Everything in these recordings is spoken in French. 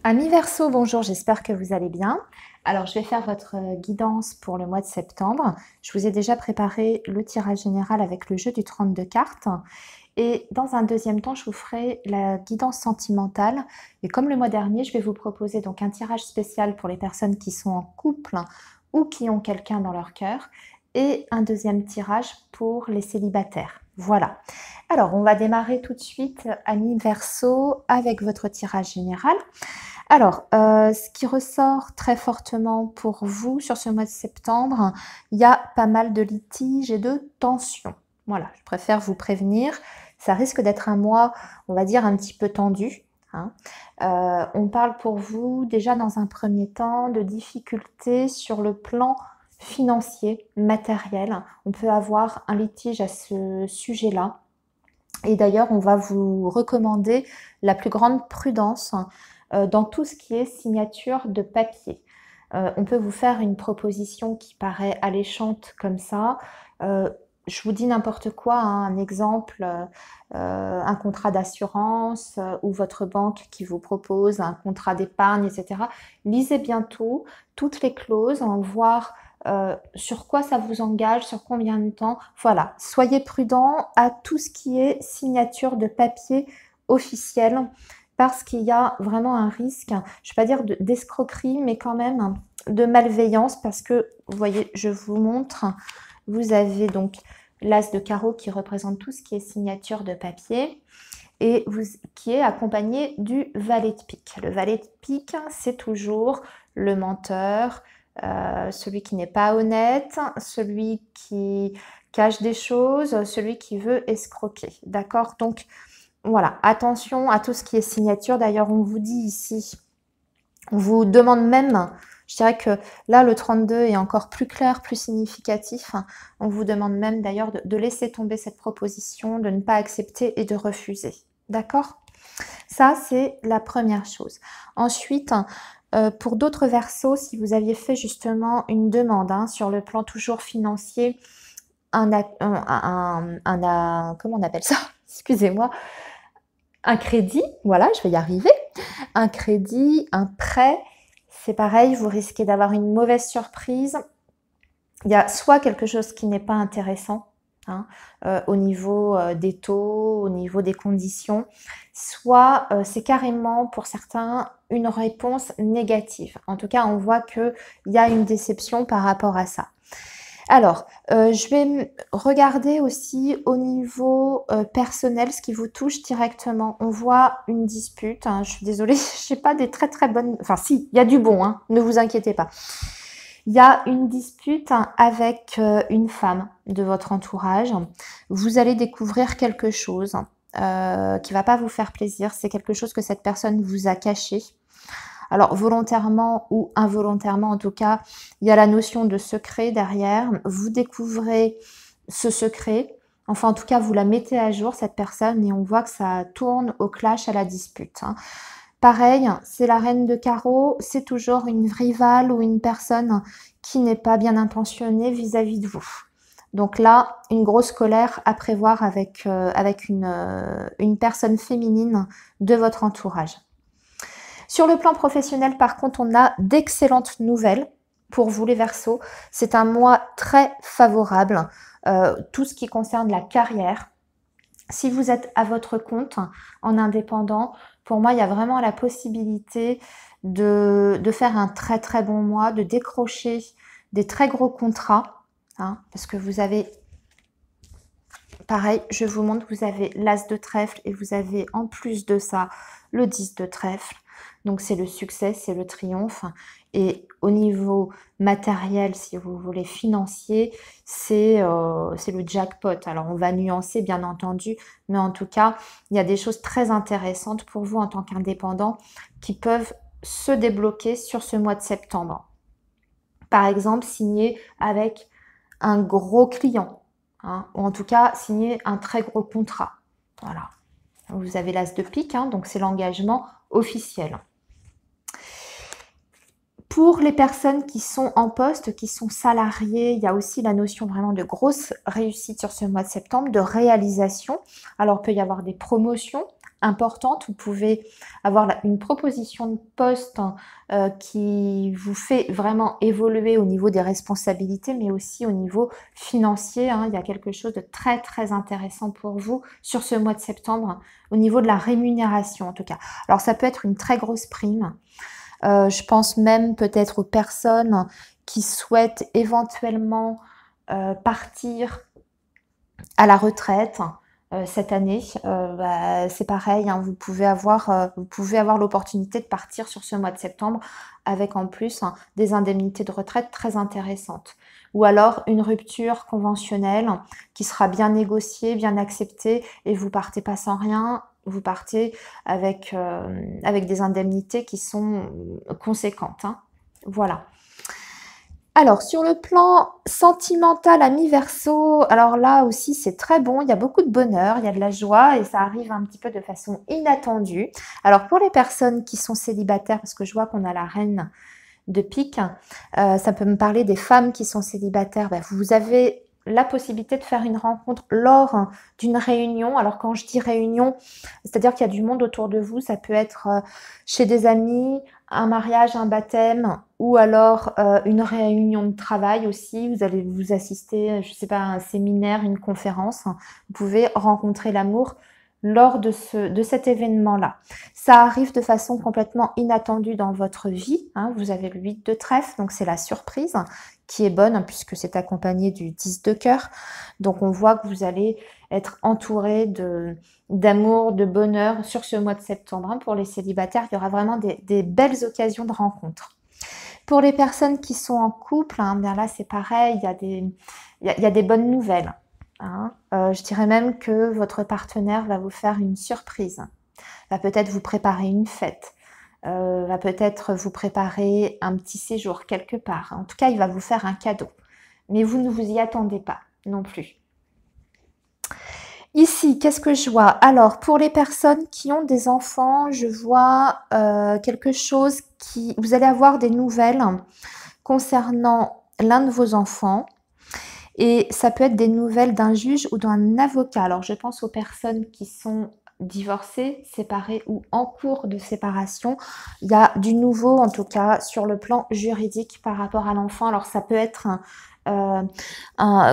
Amis Verseau, bonjour, j'espère que vous allez bien. Alors, je vais faire votre guidance pour le mois de septembre. Je vous ai déjà préparé le tirage général avec le jeu du 32 cartes. Et dans un deuxième temps, je vous ferai la guidance sentimentale. Et comme le mois dernier, je vais vous proposer donc un tirage spécial pour les personnes qui sont en couple ou qui ont quelqu'un dans leur cœur. Et un deuxième tirage pour les célibataires. Voilà. Alors, on va démarrer tout de suite, amis Verseau, avec votre tirage général. Alors, ce qui ressort très fortement pour vous sur ce mois de septembre, il y a pas mal de litiges et de tensions. Voilà, je préfère vous prévenir. Ça risque d'être un mois, on va dire, un petit peu tendu, hein. On parle pour vous déjà dans un premier temps de difficultés sur le plan financier, matériel. On peut avoir un litige à ce sujet-là. Et d'ailleurs, on va vous recommander la plus grande prudence dans tout ce qui est signature de papier. On peut vous faire une proposition qui paraît alléchante comme ça. Je vous dis n'importe quoi, hein, un exemple, un contrat d'assurance ou votre banque qui vous propose un contrat d'épargne, etc. Lisez bien tout, toutes les clauses, voir sur quoi ça vous engage, sur combien de temps. Voilà, soyez prudent à tout ce qui est signature de papier officiel parce qu'il y a vraiment un risque, je ne vais pas dire d'escroquerie, mais quand même de malveillance parce que, vous voyez, je vous montre, vous avez donc l'as de carreau qui représente tout ce qui est signature de papier et qui est accompagné du valet de pique. Le valet de pique, c'est toujours le menteur, celui qui n'est pas honnête, celui qui cache des choses, celui qui veut escroquer. D'accord? Donc, voilà, attention à tout ce qui est signature. D'ailleurs, on vous dit ici, on vous demande même, je dirais que là, le 32 est encore plus clair, plus significatif. On vous demande même d'ailleurs de laisser tomber cette proposition, de ne pas accepter et de refuser. D'accord? Ça, c'est la première chose. Ensuite, pour d'autres versos, si vous aviez fait justement une demande sur le plan toujours financier, comment on appelle ça? Excusez-moi. Un crédit, voilà, je vais y arriver. Un crédit, un prêt, c'est pareil, vous risquez d'avoir une mauvaise surprise. Il y a soit quelque chose qui n'est pas intéressant, hein, au niveau des taux, au niveau des conditions, soit c'est carrément pour certains une réponse négative. En tout cas, on voit qu'il y a une déception par rapport à ça. Alors, je vais regarder aussi au niveau personnel ce qui vous touche directement. On voit une dispute, hein, je suis désolée, je n'ai pas des très très bonnes... Enfin si, il y a du bon, hein, ne vous inquiétez pas. Il y a une dispute avec une femme de votre entourage. Vous allez découvrir quelque chose qui ne va pas vous faire plaisir. C'est quelque chose que cette personne vous a caché. Alors, volontairement ou involontairement, en tout cas, il y a la notion de secret derrière. Vous découvrez ce secret. Enfin, en tout cas, vous la mettez à jour, cette personne, et on voit que ça tourne au clash, à la dispute. Pareil, c'est la reine de carreau, c'est toujours une rivale ou une personne qui n'est pas bien intentionnée vis-à-vis de vous. Donc là, une grosse colère à prévoir avec une personne féminine de votre entourage. Sur le plan professionnel, par contre, on a d'excellentes nouvelles pour vous les Verseaux. C'est un mois très favorable, tout ce qui concerne la carrière. Si vous êtes à votre compte en indépendant, pour moi, il y a vraiment la possibilité de faire un très très bon mois, de décrocher des très gros contrats, hein, parce que vous avez, pareil, je vous montre, vous avez l'as de trèfle et vous avez en plus de ça le 10 de trèfle. Donc c'est le succès, c'est le triomphe. Et au niveau matériel, si vous voulez, financier, c'est le jackpot. Alors on va nuancer bien entendu, mais en tout cas, il y a des choses très intéressantes pour vous en tant qu'indépendant qui peuvent se débloquer sur ce mois de septembre. Par exemple, signer avec un gros client, hein, ou en tout cas signer un très gros contrat. Voilà. Vous avez l'as de pique, hein, donc c'est l'engagement officiel. Pour les personnes qui sont en poste, qui sont salariées, il y a aussi la notion vraiment de grosse réussite sur ce mois de septembre, de réalisation. Alors, il peut y avoir des promotions importante. Vous pouvez avoir une proposition de poste qui vous fait vraiment évoluer au niveau des responsabilités, mais aussi au niveau financier. Il y a quelque chose de très très intéressant pour vous sur ce mois de septembre, au niveau de la rémunération en tout cas. Alors ça peut être une très grosse prime. Je pense même peut-être aux personnes qui souhaitent éventuellement partir à la retraite cette année. C'est pareil, vous pouvez avoir l'opportunité de partir sur ce mois de septembre avec en plus des indemnités de retraite très intéressantes. Ou alors une rupture conventionnelle qui sera bien négociée, bien acceptée et vous partez pas sans rien. Vous partez avec des indemnités qui sont conséquentes. Voilà. Alors, sur le plan sentimental à mi-verso, alors là aussi, c'est très bon. Il y a beaucoup de bonheur, il y a de la joie et ça arrive un petit peu de façon inattendue. Alors, pour les personnes qui sont célibataires, parce que je vois qu'on a la reine de pique, ça peut me parler des femmes qui sont célibataires. Vous avez la possibilité de faire une rencontre lors d'une réunion. Alors quand je dis réunion, c'est-à-dire qu'il y a du monde autour de vous, ça peut être chez des amis, un mariage, un baptême ou alors une réunion de travail aussi. Vous allez vous assister, je sais pas, à un séminaire, une conférence. Vous pouvez rencontrer l'amour lors de cet événement-là. Ça arrive de façon complètement inattendue dans votre vie. Vous avez le 8 de trèfle, donc c'est la surprise qui est bonne puisque c'est accompagné du 10 de cœur. Donc on voit que vous allez être entouré d'amour, de bonheur sur ce mois de septembre. Pour les célibataires, il y aura vraiment des belles occasions de rencontres. Pour les personnes qui sont en couple, bien là c'est pareil, il y a des bonnes nouvelles. Je dirais même que votre partenaire va vous faire une surprise, va peut-être vous préparer une fête, va peut-être vous préparer un petit séjour quelque part. En tout cas, il va vous faire un cadeau. Mais vous ne vous y attendez pas non plus. Ici, qu'est-ce que je vois? Alors, pour les personnes qui ont des enfants, je vois quelque chose qui... Vous allez avoir des nouvelles concernant l'un de vos enfants. Et ça peut être des nouvelles d'un juge ou d'un avocat. Alors, je pense aux personnes qui sont divorcées, séparées ou en cours de séparation. Il y a du nouveau, en tout cas, sur le plan juridique par rapport à l'enfant. Alors, ça peut être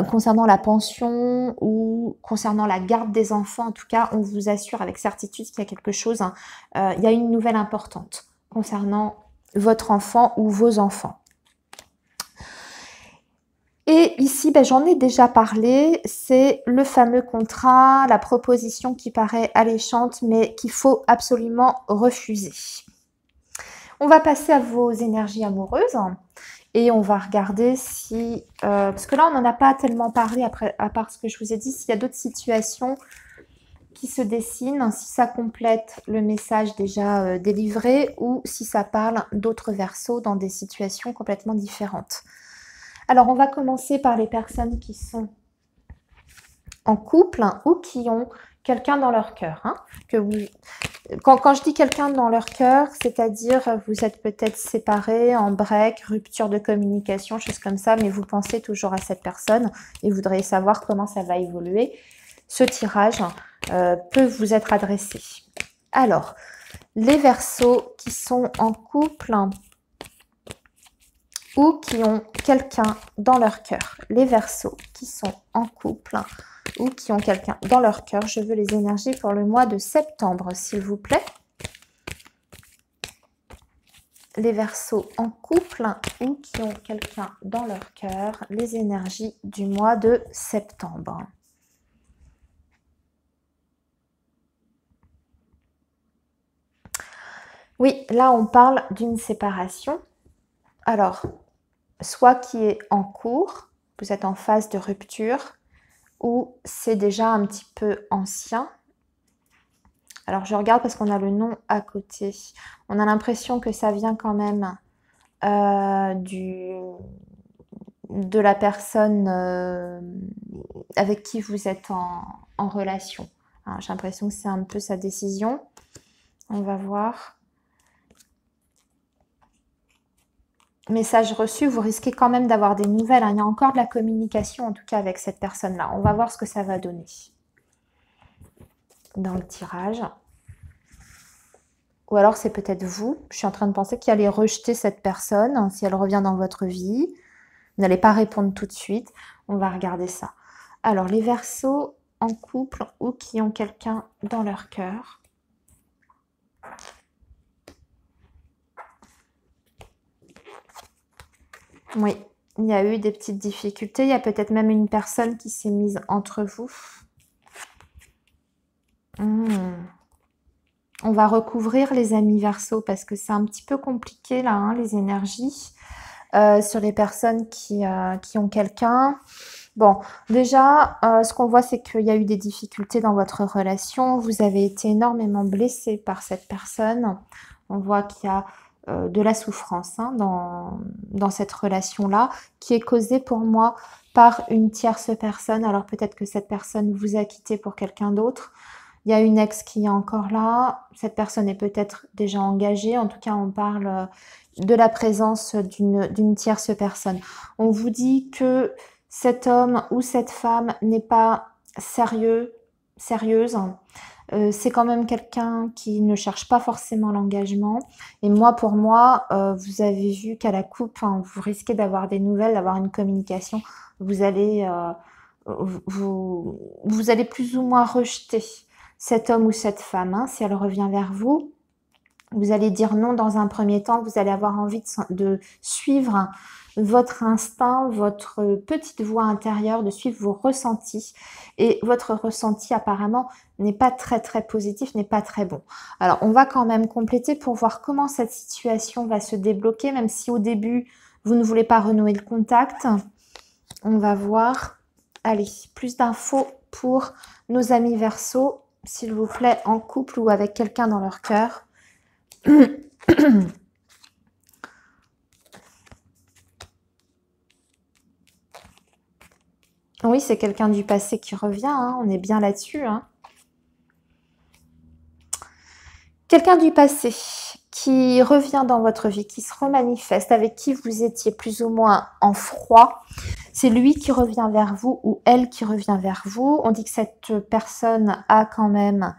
concernant la pension ou concernant la garde des enfants. En tout cas, on vous assure avec certitude qu'il y a quelque chose. Il y a une nouvelle importante concernant votre enfant ou vos enfants. Et ici, j'en ai déjà parlé, c'est le fameux contrat, la proposition qui paraît alléchante, mais qu'il faut absolument refuser. On va passer à vos énergies amoureuses et on va regarder si... parce que là, on n'en a pas tellement parlé, après, à part ce que je vous ai dit, s'il y a d'autres situations qui se dessinent, si ça complète le message déjà délivré ou si ça parle d'autres versos dans des situations complètement différentes. Alors, on va commencer par les personnes qui sont en couple ou qui ont quelqu'un dans leur cœur. Quand je dis quelqu'un dans leur cœur, c'est-à-dire vous êtes peut-être séparés, en break, rupture de communication, choses comme ça, mais vous pensez toujours à cette personne et vous voudriez savoir comment ça va évoluer. Ce tirage peut vous être adressé. Alors, les Verseaux qui sont en couple ou qui ont quelqu'un dans leur cœur. Les Verseaux qui sont en couple ou qui ont quelqu'un dans leur cœur. Je veux les énergies pour le mois de septembre, s'il vous plaît. Les Verseaux en couple ou qui ont quelqu'un dans leur cœur. Les énergies du mois de septembre. Oui, là on parle d'une séparation. Alors, soit qui est en cours, vous êtes en phase de rupture, ou c'est déjà un petit peu ancien. Alors, je regarde parce qu'on a le nom à côté. On a l'impression que ça vient quand même de la personne avec qui vous êtes en relation. J'ai l'impression que c'est un peu sa décision. On va voir. Message reçu, vous risquez quand même d'avoir des nouvelles. Il y a encore de la communication, en tout cas, avec cette personne-là. On va voir ce que ça va donner dans le tirage. Ou alors c'est peut-être vous. Je suis en train de penser qu'il allait rejeter cette personne si elle revient dans votre vie. Vous n'allez pas répondre tout de suite. On va regarder ça. Alors, les Verseaux en couple ou qui ont quelqu'un dans leur cœur. Oui, il y a eu des petites difficultés. Il y a peut-être même une personne qui s'est mise entre vous. On va recouvrir les amis Verseaux parce que c'est un petit peu compliqué là, hein, les énergies. Sur les personnes qui ont quelqu'un. Bon, déjà, ce qu'on voit, c'est qu'il y a eu des difficultés dans votre relation. Vous avez été énormément blessé par cette personne. On voit qu'il y a de la souffrance hein, dans cette relation-là, qui est causée pour moi par une tierce personne. Alors peut-être que cette personne vous a quitté pour quelqu'un d'autre. Il y a une ex qui est encore là. Cette personne est peut-être déjà engagée. En tout cas, on parle de la présence d'une tierce personne. On vous dit que cet homme ou cette femme n'est pas sérieuse. C'est quand même quelqu'un qui ne cherche pas forcément l'engagement. Et moi, pour moi, vous avez vu qu'à la coupe, hein, vous risquez d'avoir des nouvelles, d'avoir une communication. Vous allez plus ou moins rejeter cet homme ou cette femme, hein, si elle revient vers vous. Vous allez dire non dans un premier temps, vous allez avoir envie de suivre votre instinct, votre petite voix intérieure, de suivre vos ressentis. Et votre ressenti apparemment n'est pas très positif, n'est pas très bon. Alors on va quand même compléter pour voir comment cette situation va se débloquer, même si au début vous ne voulez pas renouer le contact. On va voir, allez, plus d'infos pour nos amis Verseaux, s'il vous plaît, en couple ou avec quelqu'un dans leur cœur. Oui, c'est quelqu'un du passé qui revient, hein, on est bien là-dessus. Hein. Quelqu'un du passé qui revient dans votre vie, qui se remanifeste, avec qui vous étiez plus ou moins en froid. C'est lui qui revient vers vous ou elle qui revient vers vous. On dit que cette personne a quand même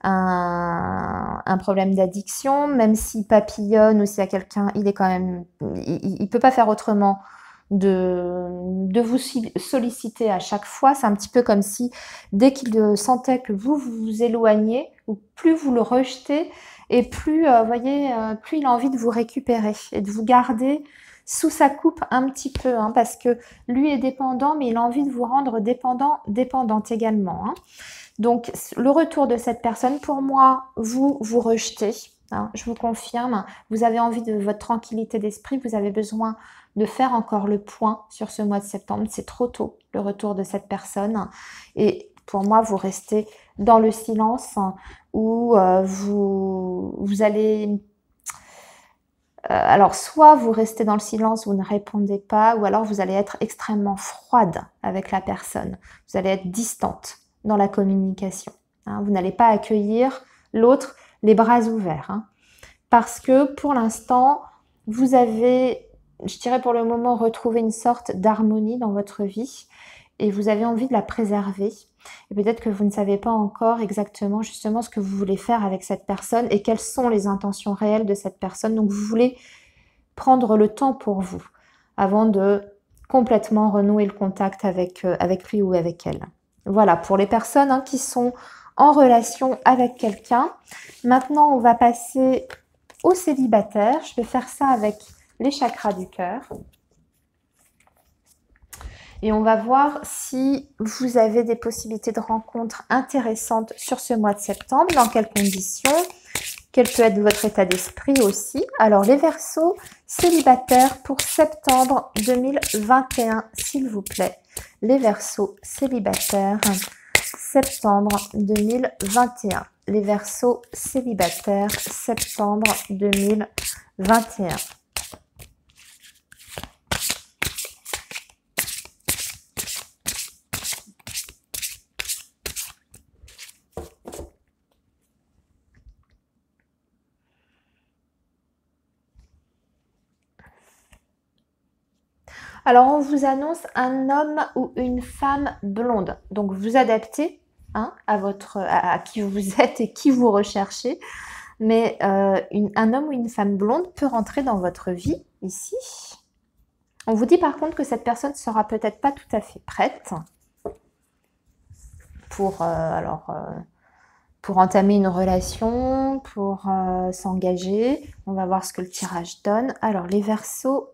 un problème d'addiction, même s'il papillonne ou s'il y a quelqu'un, il est quand même, il peut pas faire autrement de vous solliciter à chaque fois. C'est un petit peu comme si dès qu'il sentait que vous vous éloignez, ou plus vous le rejetez, et plus, voyez, plus il a envie de vous récupérer et de vous garder sous sa coupe un petit peu, hein, parce que lui est dépendant, mais il a envie de vous rendre dépendante également. Hein. Donc, le retour de cette personne, pour moi, vous rejetez. Hein, je vous confirme, vous avez envie de votre tranquillité d'esprit, vous avez besoin de faire encore le point sur ce mois de septembre. C'est trop tôt, le retour de cette personne. Et pour moi, vous restez dans le silence où vous allez... alors, soit vous restez dans le silence, vous ne répondez pas, ou alors vous allez être extrêmement froide avec la personne. Vous allez être distante dans la communication. Hein. Vous n'allez pas accueillir l'autre les bras ouverts. Hein. Parce que pour l'instant, vous avez, je dirais pour le moment, retrouvé une sorte d'harmonie dans votre vie et vous avez envie de la préserver. Et peut-être que vous ne savez pas encore exactement justement ce que vous voulez faire avec cette personne et quelles sont les intentions réelles de cette personne. Donc vous voulez prendre le temps pour vous avant de complètement renouer le contact avec lui ou avec elle. Voilà, pour les personnes hein, qui sont en relation avec quelqu'un. Maintenant, on va passer aux célibataires. Je vais faire ça avec les chakras du cœur. Et on va voir si vous avez des possibilités de rencontres intéressantes sur ce mois de septembre, dans quelles conditions, quel peut être votre état d'esprit aussi. Alors, les Verseaux célibataires pour septembre 2021, s'il vous plaît. Les Verseaux célibataires, septembre 2021. Les Verseaux célibataires, septembre 2021. Alors, on vous annonce un homme ou une femme blonde. Donc, vous adaptez hein, à qui vous êtes et qui vous recherchez. mais un homme ou une femme blonde peut rentrer dans votre vie, ici. On vous dit par contre que cette personne sera peut-être pas tout à fait prête pour, pour entamer une relation, pour s'engager. On va voir ce que le tirage donne. Alors, les Verseaux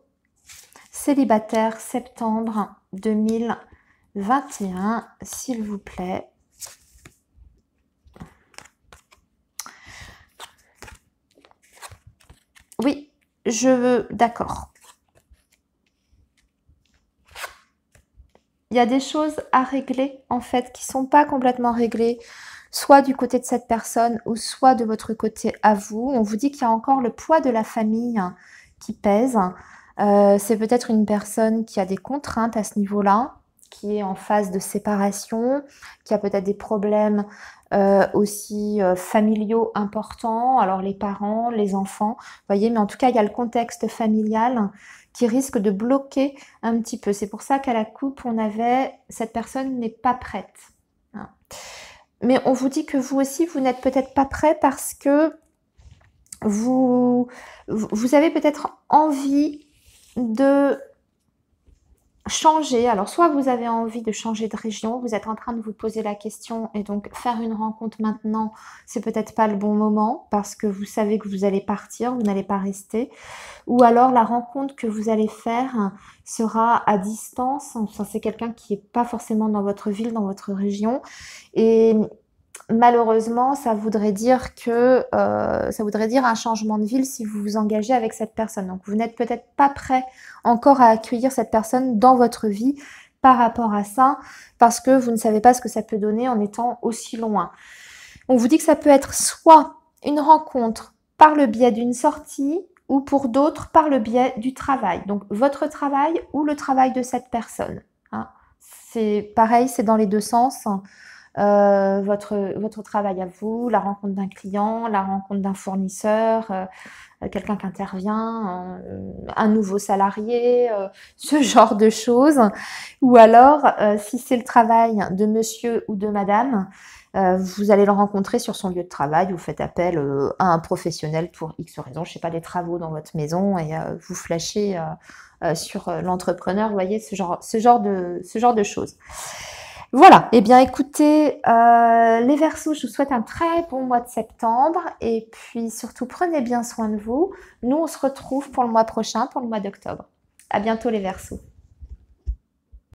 célibataires, septembre 2021, s'il vous plaît. Oui, je veux... D'accord. Il y a des choses à régler, en fait, qui ne sont pas complètement réglées, soit du côté de cette personne, ou soit de votre côté à vous. On vous dit qu'il y a encore le poids de la famille qui pèse. C'est peut-être une personne qui a des contraintes à ce niveau-là, qui est en phase de séparation, qui a peut-être des problèmes aussi familiaux importants, alors les parents, les enfants, vous voyez, mais en tout cas, il y a le contexte familial qui risque de bloquer un petit peu. C'est pour ça qu'à la coupe, on avait « cette personne n'est pas prête ». Mais on vous dit que vous aussi, vous n'êtes peut-être pas prêt parce que vous avez peut-être envie de changer. Alors, soit vous avez envie de changer de région, vous êtes en train de vous poser la question et donc faire une rencontre maintenant, c'est peut-être pas le bon moment parce que vous savez que vous allez partir, vous n'allez pas rester. Ou alors, la rencontre que vous allez faire sera à distance. Enfin, c'est quelqu'un qui n'est pas forcément dans votre ville, dans votre région. Et malheureusement, ça voudrait dire un changement de ville si vous vous engagez avec cette personne. Donc, vous n'êtes peut-être pas prêt encore à accueillir cette personne dans votre vie par rapport à ça, parce que vous ne savez pas ce que ça peut donner en étant aussi loin. On vous dit que ça peut être soit une rencontre par le biais d'une sortie, ou pour d'autres par le biais du travail. Donc, votre travail ou le travail de cette personne. Hein. C'est pareil, c'est dans les deux sens. Votre travail à vous, la rencontre d'un client, la rencontre d'un fournisseur, quelqu'un qui intervient, un nouveau salarié, ce genre de choses. Ou alors, si c'est le travail de monsieur ou de madame, vous allez le rencontrer sur son lieu de travail, vous faites appel à un professionnel pour X raisons, je sais pas, des travaux dans votre maison et vous flashez sur l'entrepreneur, vous voyez, ce genre de choses. Voilà, eh bien écoutez, les Verseaux, je vous souhaite un très bon mois de septembre et puis surtout prenez bien soin de vous. Nous, on se retrouve pour le mois prochain, pour le mois d'octobre. À bientôt les Verseaux.